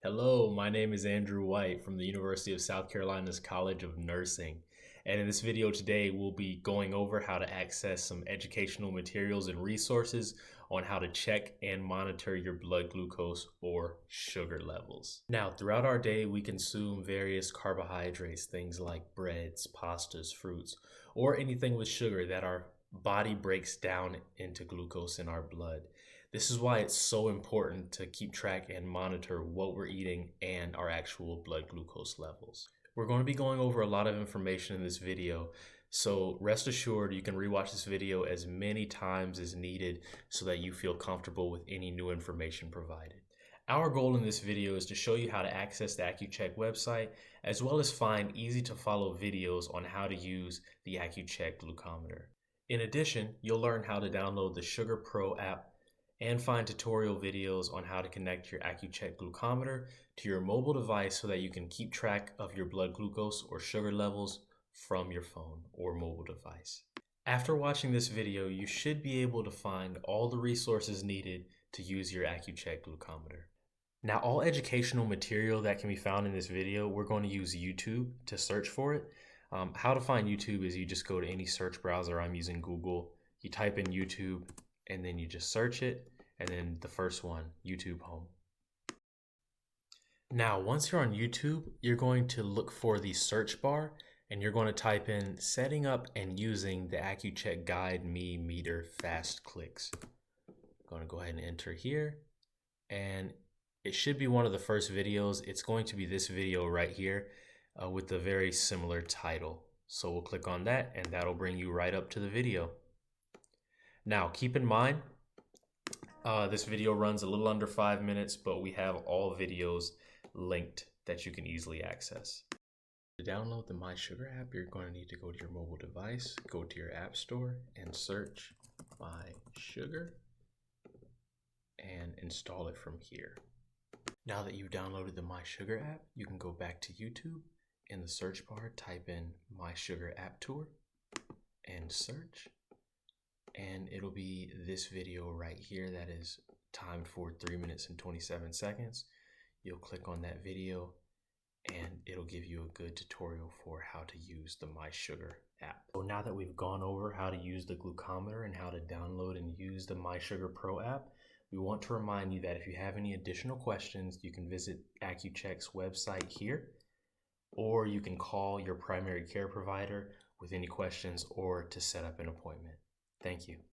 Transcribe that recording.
Hello, my name is Andrew White from the University of South Carolina's College of Nursing. And in this video today, we'll be going over how to access some educational materials and resources on how to check and monitor your blood glucose or sugar levels. Now, throughout our day, we consume various carbohydrates, things like breads, pastas, fruits, or anything with sugar that our body breaks down into glucose in our blood. This is why it's so important to keep track and monitor what we're eating and our actual blood glucose levels. We're going to be going over a lot of information in this video, so rest assured you can rewatch this video as many times as needed so that you feel comfortable with any new information provided. Our goal in this video is to show you how to access the Chek website, as well as find easy to follow videos on how to use the Chek glucometer. In addition, you'll learn how to download the Sugar Pro app and find tutorial videos on how to connect your Chek glucometer to your mobile device so that you can keep track of your blood glucose or sugar levels from your phone or mobile device. After watching this video, you should be able to find all the resources needed to use your Chek glucometer. Now, all educational material that can be found in this video, we're going to use YouTube to search for it. How to find YouTube is you just go to any search browser. I'm using Google. You type in YouTube, and then you just search it, and then the first one, YouTube Home. Now, once you're on YouTube, you're going to look for the search bar, and you're going to type in setting up and using the Chek Guide Me Meter Fast Clicks. I'm going to go ahead and enter here, and it should be one of the first videos. It's going to be this video right here with a very similar title. So we'll click on that, and that'll bring you right up to the video. Now, keep in mind, this video runs a little under 5 minutes, but we have all videos linked that you can easily access. To download the MySugr app, you're going to need to go to your mobile device, go to your app store, and search MySugr, and install it from here. Now that you've downloaded the MySugr app, you can go back to YouTube. In the search bar, type in MySugr app tour and search. And it'll be this video right here that is timed for 3 minutes and 27 seconds. You'll click on that video and it'll give you a good tutorial for how to use the MySugr app. So now that we've gone over how to use the glucometer and how to download and use the MySugr Pro app, we want to remind you that if you have any additional questions, you can visit Chek's website here, or you can call your primary care provider with any questions or to set up an appointment. Thank you.